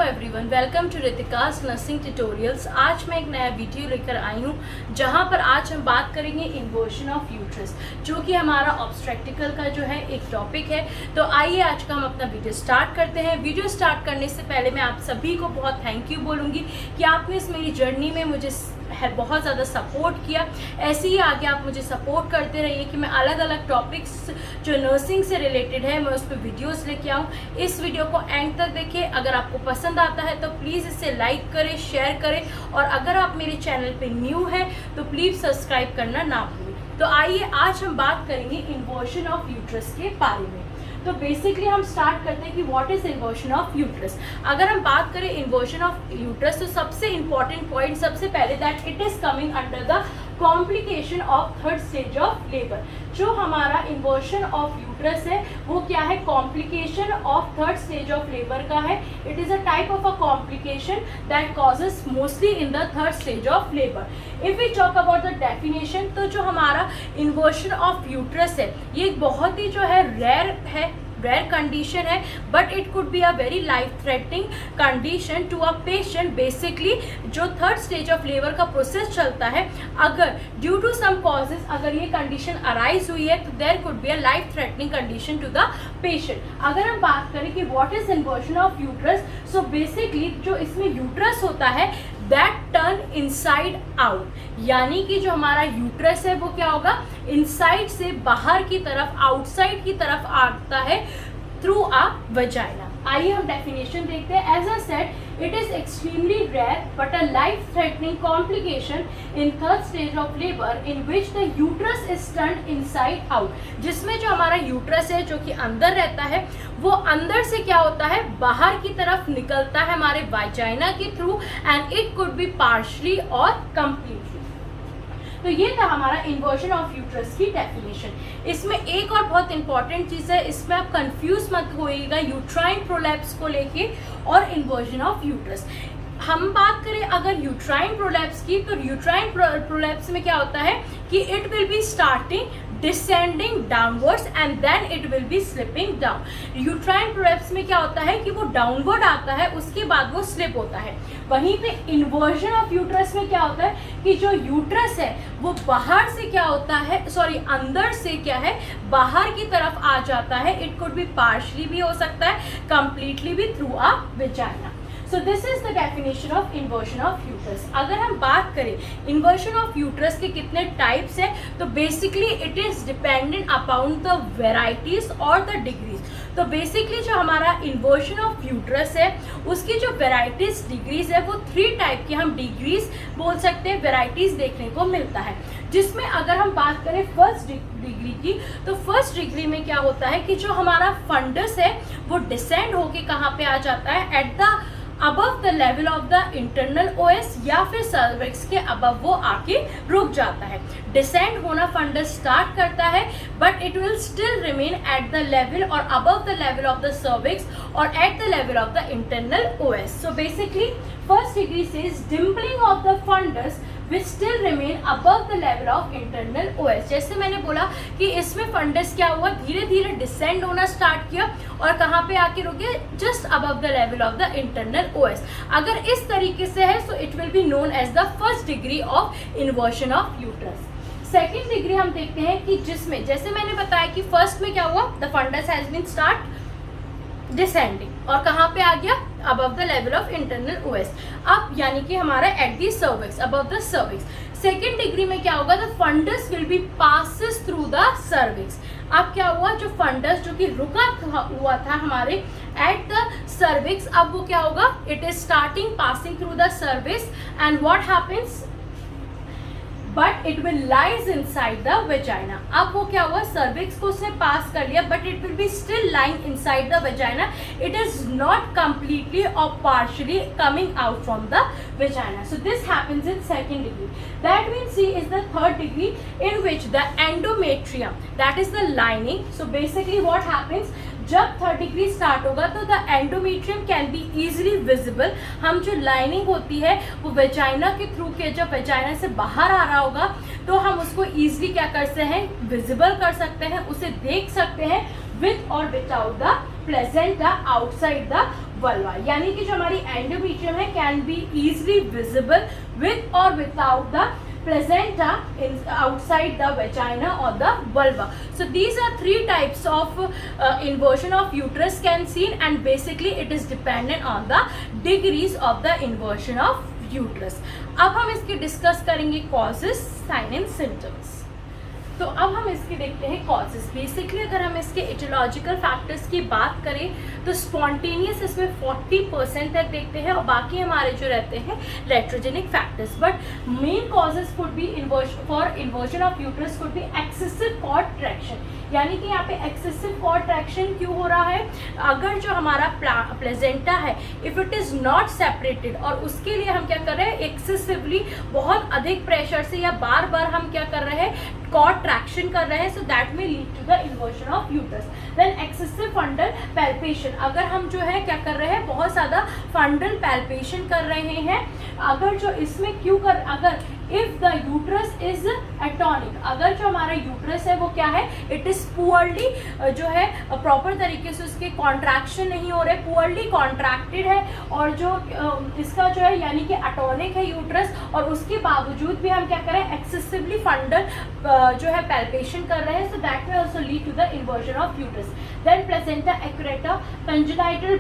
Everyone, welcome to Ritika's nursing tutorials. आज मैं एक नया वीडियो लेकर आई हूँ जहाँ पर आज हम बात करेंगे इन्वर्शन ऑफ यूट्रस, जो कि हमारा ऑब्स्ट्रेक्टिकल का जो है एक टॉपिक है। तो आइए आज का हम अपना वीडियो स्टार्ट करते हैं। वीडियो स्टार्ट करने से पहले मैं आप सभी को बहुत थैंक यू बोलूँगी कि आपने इस मेरी जर्नी में मुझे बहुत ज़्यादा सपोर्ट किया। ऐसे ही आगे आप मुझे सपोर्ट करते रहिए कि मैं अलग अलग टॉपिक्स जो नर्सिंग से रिलेटेड है मैं उस पर वीडियोस लेके आऊँ। इस वीडियो को एंड तक देखिए। अगर आपको पसंद आता है तो प्लीज़ इसे लाइक करें, शेयर करें, और अगर आप मेरे चैनल पे न्यू हैं तो प्लीज़ सब्सक्राइब करना ना भूलें। तो आइए आज हम बात करेंगे इन्वर्शन ऑफ यूट्रस के बारे में। तो बेसिकली हम स्टार्ट करते हैं कि what is inversion of uterus. अगर हम बात करें इन्वर्शन ऑफ यूट्रस तो सबसे इंपॉर्टेंट पॉइंट सबसे पहले that it is coming under the complication of third stage of labour. जो हमारा इन्वर्शन ऑफ यूट्रस है वो क्या है? Complication of third stage of labour का है। It is a type of a complication that causes mostly in the third stage of labour. If we talk about the definition, तो जो हमारा inversion of uterus है ये एक बहुत ही जो है रेयर कंडीशन है, but it could be a very life threatening condition to a patient. Basically जो थर्ड स्टेज ऑफ लेबर का प्रोसेस चलता है, अगर ड्यू टू सम कॉजेज अगर ये कंडीशन अराइज हुई है तो there could be a life threatening condition to the patient. अगर हम बात करें कि what is inversion of uterus, so basically जो इसमें यूट्रस होता है दैट टर्न इनसाइड आउट, यानी कि जो हमारा यूट्रस है वो क्या होगा? इनसाइड से बाहर की तरफ, आउटसाइड की तरफ आता है थ्रू अ वजाइना। आइए हम डेफिनेशन देखते हैं। As a said, it is extremely rare but a life threatening complication in third stage of labour in which the uterus is turn inside out, जिसमें जो हमारा यूट्रस है जो कि अंदर रहता है वो अंदर से क्या होता है? बाहर की तरफ निकलता है हमारे वाजाइना के through, and it could B partially और कंप्लीटली। तो ये था हमारा इन्वर्शन ऑफ यूट्रस की डेफिनेशन। इसमें एक और बहुत इंपॉर्टेंट चीज़ है, इसमें आप कंफ्यूज मत होइएगा यूट्राइन प्रोलैप्स को लेके और इन्वर्शन ऑफ यूट्रस। हम बात करें अगर यूट्राइन प्रोलैप्स की, तो यूट्राइन प्रोलैप्स में क्या होता है कि it will be starting descending downwards and then it will be slipping down. Uterine prolapse में क्या होता है कि वो डाउनवर्ड आता है, उसके बाद वो स्लिप होता है। वहीं पे इन्वर्जन ऑफ यूट्रस में क्या होता है कि जो यूट्रस है वो बाहर से क्या होता है, अंदर से क्या है, बाहर की तरफ आ जाता है। इट कुड बी पार्शली भी हो सकता है, कंप्लीटली भी through a vagina. So this is the definition of inversion of uterus. अगर हम बात करें इन्वर्शन ऑफ यूट्रस के कितने टाइप्स हैं, तो basically it is dependent upon the varieties और द डिग्रीज। तो बेसिकली जो हमारा इन्वर्शन ऑफ यूट्रस है उसकी जो वेराइटीज डिग्रीज है वो 3 टाइप की हम डिग्रीज बोल सकते हैं, वेराइटीज देखने को मिलता है। जिसमें अगर हम बात करें फर्स्ट डिग्री की, तो फर्स्ट डिग्री में क्या होता है कि जो हमारा फंडस है वो डिसेंड होके कहाँ पे आ जाता है? At the above the level of the internal OS, या फिर सर्विक्स के अबव वो आके रुक जाता है। डिसेंड होना फंडस स्टार्ट करता है, but it will still remain at the level और above the level of the cervix और at the level of the internal os. So basically first degree says dimpling of the fundus which still remain above the level of internal OS। जैसे मैंने बोला कि इसमें funds क्या हुआ, धीरे धीरे डिसेंड होना स्टार्ट किया और कहाँ पे आके रुके? Just above the level of the internal OS। अगर इस तरीके से है so it will be known as the first degree of inversion of uterus। Second degree हम देखते हैं कि जिसमें जैसे मैंने बताया कि फर्स्ट में क्या हुआ, the fundus has been start descending और कहाँ पे आ गया? Above the level of internal os. अब यानी कि हमारा at the cervix, above the cervix. Second degree में क्या होगा? The fundus will be passes through the cervix. अब क्या हुआ? जो फंडस जो कि रुका हुआ था हमारे एट द सर्विक्स, अब वो क्या होगा? It is starting passing through the cervix and what happens? But it will lies inside the vagina. अब वो क्या हुआ? सर्विक्स को उसने पास कर लिया, but it will be still lying inside the vagina. It is not completely और partially coming out from the vagina. So this happens in second degree. That means see is the third degree in which the endometrium, that is the lining. So basically what happens, जब third degree start होगा तो the endometrium can be easily visible. हम जो lining होती है वो vagina के through के, जब वेजाइना से बाहर आ रहा होगा तो हम उसको इजीली क्या कर सकते हैं? विजिबल कर सकते हैं, उसे देख सकते हैं विथ और without the placenta outside the vulva, यानी कि जो हमारी endometrium है can be easily visible with or without the placenta outside the vagina or the vulva. So these are three types of inversion of uterus can seen, and basically it is dependent on the degrees of the inversion of uterus. अब हम इसकी discuss करेंगे causes, sign and symptoms. तो अब हम इसके देखते हैं कॉजेस. बेसिकली अगर हम इसके एटियोलॉजिकल फैक्टर्स की बात करें तो स्पॉन्टेनियस इसमें 40% तक देखते हैं, और बाकी हमारे जो रहते हैं iatrogenic factors. But main causes could be for inversion of uterus could be excessive cord traction, यानी कि यहाँ पे एक्सेसिव कॉर्ड ट्रैक्शन क्यों हो रहा है? अगर जो हमारा प्लेजेंटा है if it is not separated, और उसके लिए हम क्या कर रहे हैं, एक्सेसिवली बहुत अधिक प्रेशर से या बार बार हम क्या कर रहे हैं, कॉर्ड ट्रैक्शन कर रहे हैं, सो दैट में lead to the inversion of uterus. Then excessive fundal palpation, अगर हम जो है क्या कर रहे हैं, बहुत ज़्यादा फंडल पैल्पेशन कर रहे हैं, अगर जो इसमें क्यों कर, अगर if the uterus is atonic, अगर जो हमारा यूट्रस है वो क्या है, इट इज पुअरली जो है प्रॉपर तरीके से उसके कॉन्ट्रैक्शन नहीं हो रहे, पुअरली कॉन्ट्रैक्टेड है, और जो इसका जो है यानी कि एटॉनिक है यूट्रस, और उसके बावजूद भी हम क्या कर रहे हैं, एक्सेसिवली फंडल जो है पैल्पेशन कर रहे हैं, so that may also lead to the inversion of uterus. Then placenta accreta, congenital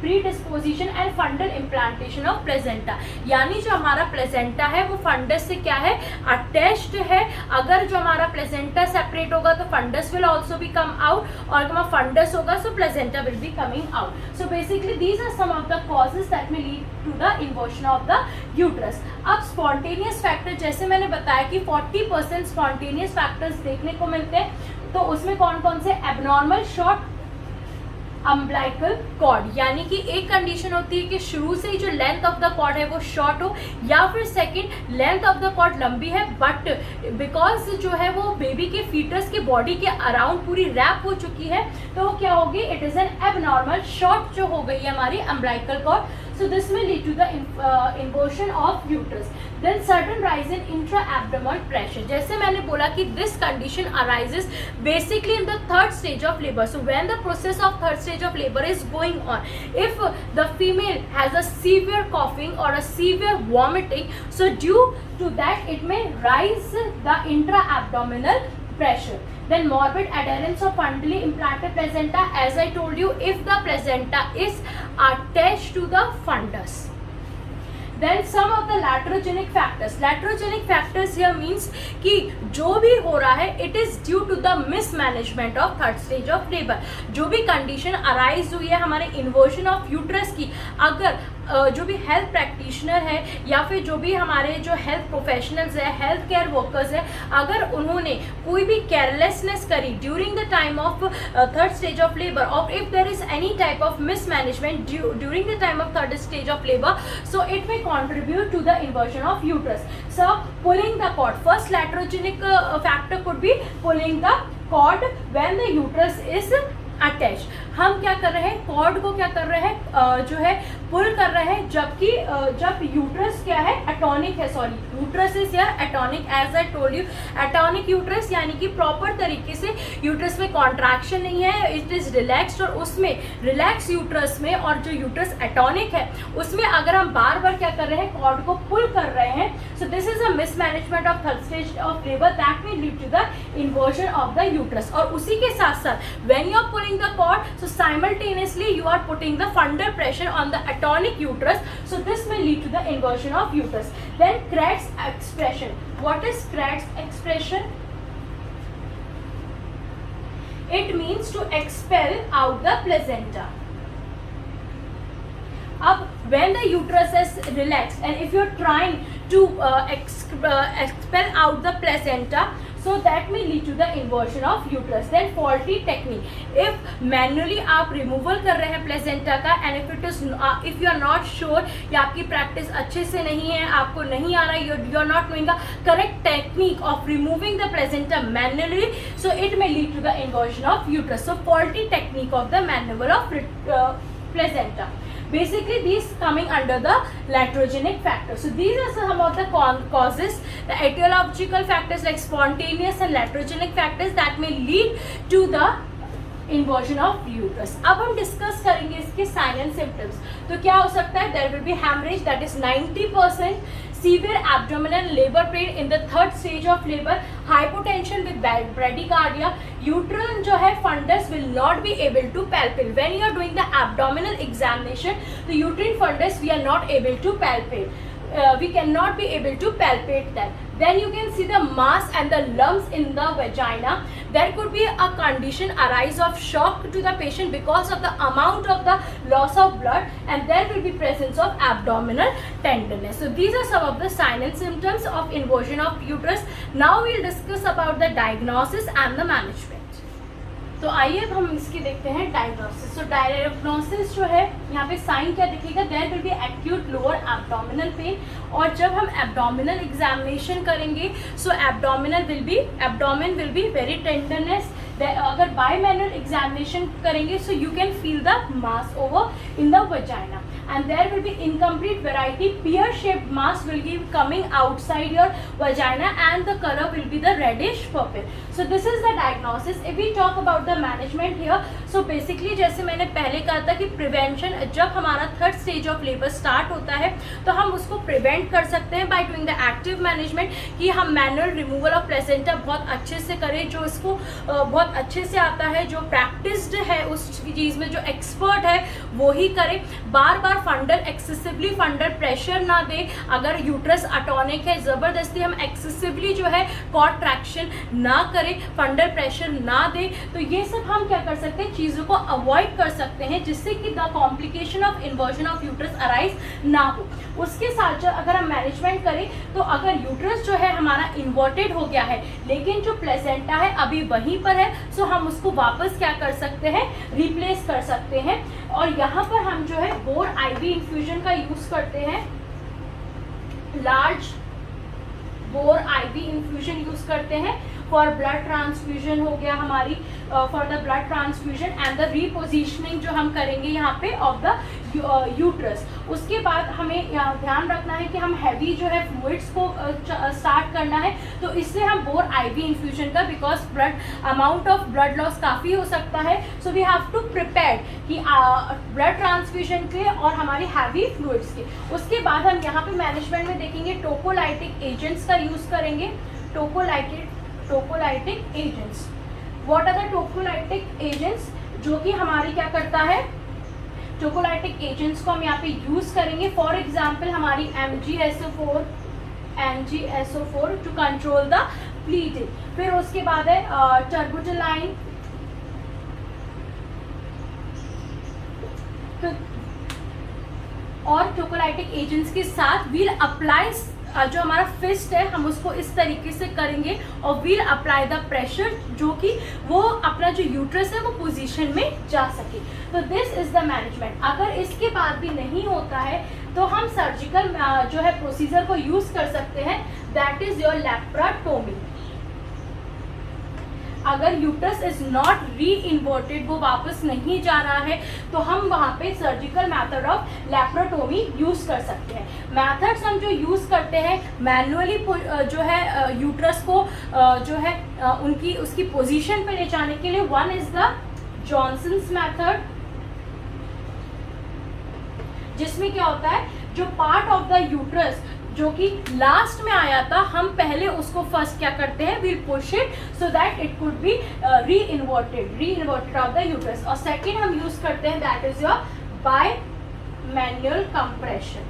predisposition and fundal implantation of placenta, यानी जो हमारा प्लेसेंटा है वो फंडस से क्या है, अटैच्ड है. अगर जो हमारा प्लेसेंटा सेपरेट होगा तो fundus will also be come out, और हमारा फंडस होगा so placenta will be coming out. So basically these are some of the causes that may lead to the inversion of the uterus. अब spontaneous factor, जैसे मैंने बताया कि 40% spontaneous factors देखने को मिलते हैं, तो उसमें कौन कौन से, एबनॉर्मल शॉर्ट अम्बिलिकल कॉर्ड, यानी कि एक कंडीशन होती है कि शुरू से ही जो लेंथ ऑफ द कॉर्ड है वो शॉर्ट हो, या फिर second length of the cord लंबी है बट बिकॉज जो है वो बेबी के फीटस के बॉडी के अराउंड पूरी रैप हो चुकी है, तो क्या होगी, it is an abnormal short जो हो गई है हमारी umbilical cord. So this may lead to the inversion of uterus. Then sudden rise in intra-abdominal pressure. जैसे मैंने बोला कि this condition arises basically in the third stage of labor. So when the process of third stage of labor is going on, if the female has a severe coughing or a severe vomiting, so due to that it may rise the intra-abdominal pressure. Then morbid adherence of fundally implanted placenta, as I told you, if the placenta is attached to the fundus. Then some of the laterogenic factors. Laterogenic factors here means कि जो भी हो रहा है it is due to the mismanagement of third stage of labor. जो भी condition arise हुई है हमारे inversion of uterus की, अगर जो भी हेल्थ प्रैक्टिशनर है या फिर जो भी हमारे जो हेल्थ प्रोफेशनल्स है, हेल्थ केयर वर्कर्स है, अगर उन्होंने कोई भी केयरलेसनेस करी during the time of third stage of labour, और if there is any type of mismanagement during the time of third stage of labour, so it may contribute to the inversion of uterus. So pulling the cord, first laterogenic factor could be pulling the cord when the uterus is attached. हम क्या कर रहे हैं, cord को क्या कर रहे हैं, जो है पुल कर रहे हैं, जबकि जब यूट्रस क्या है, एटॉनिक है, sorry uterus is here atonic, as I told you atonic uterus, यानी कि प्रॉपर तरीके से यूट्रस में कॉन्ट्रैक्शन नहीं है, इट इज रिलैक्स्ड, और उसमें रिलैक्स यूट्रस में और जो यूट्रस एटॉनिक है उसमें अगर हम बार बार क्या कर रहे हैं, कॉर्ड को पुल कर रहे हैं, so this is a mismanagement of third stage of labour that may lead to the inversion of the uterus. और उसी के साथ साथ when you are pulling the cord, so simultaneously you are putting the fundal pressure on the atonic uterus, so this may lead to the inversion of uterus. Then Kratz's expression. What is Kratz's expression? It means to expel out the placenta. Up when the uterus is relaxed and if you are trying to expel out the placenta, so that may lead to the inversion of uterus. Then faulty technique, if manually आप removal कर रहे हैं placenta का, and if it is if you are not sure या आपकी practice अच्छे से नहीं है, आपको नहीं आ रहा है, you are not knowing the correct technique of removing the placenta manually, so it may lead to the inversion of uterus. So faulty technique of the removal of placenta. Basically these coming under the laterogenic factors. So these are some of the causes, the etiological factors like spontaneous and laterogenic factors that may lead to the inversion of uterus. अब हम discuss करेंगे इसके sign and symptoms. तो क्या हो सकता है, there will be haemorrhage, that is 90%, severe abdominal labor pain in the third stage of labor, hypotension with bradycardia, uterine जो है fundus will not be able to palpate. When you are doing the abdominal examination, the uterine fundus we are not able to palpate. We cannot be able to palpate that. Then you can see the mass and the lumps in the vagina. There could be a condition arise of shock to the patient because of the amount of the loss of blood, and there will be presence of abdominal tenderness. So these are some of the signs and symptoms of inversion of uterus. Now we will discuss about the diagnosis and the management. तो आइए अब हम इसकी देखते हैं diagnosis. तो diagnosis जो है यहाँ पे साइन क्या दिखेगा, there will be acute lower abdominal pain. और जब हम एब्डोमिनल एग्जामिनेशन करेंगे so abdomen will be very tenderness. अगर बाय मैनुअल एग्जामिनेशन करेंगे so you can feel the mass over in the vagina, and there will be incomplete variety, pear shaped mass will be coming outside your vagina and the color will be the reddish purple. So this is the diagnosis. If we talk about the management here, so basically जैसे मैंने पहले कहा था कि prevention, जब हमारा third stage of labour start होता है तो हम उसको प्रिवेंट कर सकते हैं by doing the active management, कि हम मैनुअल रिमूवल ऑफ प्लेसेंटा बहुत अच्छे से करें, जो इसको बहुत अच्छे से आता है, जो प्रैक्टिस्ड है उस चीज़ में, जो एक्सपर्ट है वो ही करे। बार बार फंडल एक्सेसिवली फंडल प्रेशर ना दे। अगर यूट्रस अटोनिक है, ज़बरदस्ती हम एक्सेसिवली जो है कॉन्ट्रैक्शन ना करें, फंडल प्रेशर ना दे। तो ये सब हम क्या कर सकते हैं, चीज़ों को अवॉइड कर सकते हैं जिससे कि the complication of inversion of uterus arise ना हो। उसके साथ जो अगर हम मैनेजमेंट करें तो अगर यूट्रस जो है हमारा इन्वर्टेड हो गया है लेकिन जो प्लेसेंटा है अभी वहीं पर है, सो हम उसको वापस क्या कर सकते हैं, रिप्लेस कर सकते हैं। और यहाँ पर हम जो है बोर आईवी इन्फ्यूजन का यूज करते हैं, large bore IV infusion use करते हैं फॉर ब्लड ट्रांसफ्यूजन हो गया हमारी, for the blood transfusion and the repositioning जो हम करेंगे यहाँ पे ऑफ द यूट्रस। उसके बाद हमें ध्यान रखना है कि हम हैवी जो है फ्लूइड्स को स्टार्ट करना है, तो इसलिए हम बोर आईवी इन्फ्यूजन का, because blood amount of blood loss काफ़ी हो सकता है, so we have to prepare कि ब्लड ट्रांसफ्यूजन के और हमारी हैवी फ्लूइड्स के। उसके बाद हम यहाँ पे मैनेजमेंट में देखेंगे टोकोलाइटिक एजेंट्स का यूज़ करेंगे। Tocolytic agents, what are the tocolytic agents, जो कि हमारी क्या करता है, टोकोलाइटिक एजेंट्स को हम यहाँ पे यूज करेंगे। फॉर एग्जाम्पल हमारी MgSO4 to control the bleeding. फिर उसके बाद है टर्बुटलाइन, और टोकोलाइटिक एजेंट्स के साथ वील अप्लाई, जो हमारा फिस्ट है हम उसको इस तरीके से करेंगे और वील अप्लाई द प्रेशर, जो कि वो अपना जो यूट्रस है वो पोजीशन में जा सके। तो दिस इज द मैनेजमेंट। अगर इसके बाद भी नहीं होता है तो हम सर्जिकल जो है प्रोसीजर को यूज कर सकते हैं, दैट इज योर लैप्रोटोमी। अगर uterus is not re inverted, वो वापस नहीं जा रहा है, तो हम वहाँ पे सर्जिकल मेथड ऑफ लैप्रोटोमी यूज कर सकते हैं। मेथड्स हम जो यूज करते हैं मैनुअली जो है यूट्रस को जो है उसकी पोजीशन पे ले जाने के लिए, one is the Johnson's method, जिसमें क्या होता है, जो पार्ट ऑफ द यूट्रस जो कि लास्ट में आया था, हम पहले उसको फर्स्ट क्या करते हैं, will push it so that it could B री इन्वर्टेड ऑफ द यूट्रस। और सेकेंड हम यूज करते हैं that is your bye manual compression.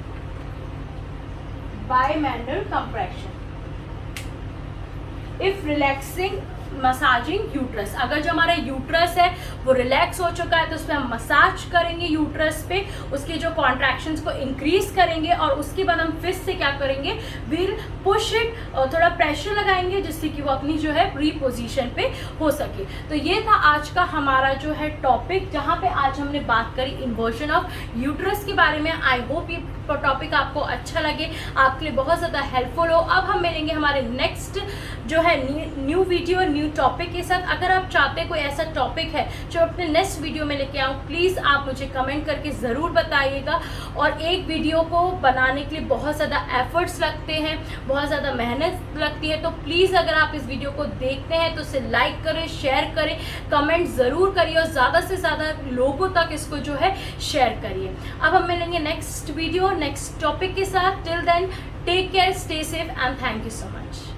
If relaxing massaging uterus, अगर जो हमारा यूट्रस है वो रिलैक्स हो चुका है तो उस पर हम मसाज करेंगे यूट्रस पे, उसके जो कॉन्ट्रैक्शंस को इंक्रीज करेंगे और उसके बाद हम फिर से क्या करेंगे, विल पुश इट, थोड़ा प्रेशर लगाएंगे जिससे कि वो अपनी जो है रीपोजिशन पे हो सके। तो ये था आज का हमारा जो है टॉपिक, जहाँ पे आज हमने बात करी इन्वर्जन ऑफ यूट्रस के बारे में। आई होप ये टॉपिक आपको अच्छा लगे, आपके लिए बहुत ज़्यादा हेल्पफुल हो। अब हम मिलेंगे हमारे नेक्स्ट जो है न्यू वीडियो न्यू टॉपिक के साथ। अगर आप चाहते कोई ऐसा टॉपिक है जो अपने नेक्स्ट वीडियो में लेके आऊँ, प्लीज़ आप मुझे कमेंट करके ज़रूर बताइएगा। और एक वीडियो को बनाने के लिए बहुत ज़्यादा एफर्ट्स लगते हैं, बहुत ज़्यादा मेहनत लगती है, तो प्लीज़ अगर आप इस वीडियो को देखते हैं तो इसे लाइक करें, शेयर करें, कमेंट ज़रूर करिए और ज़्यादा से ज़्यादा लोगों तक इसको जो है शेयर करिए। अब हम मिलेंगे नेक्स्ट वीडियो नेक्स्ट टॉपिक के साथ। Till then take care, stay safe and thank you so much.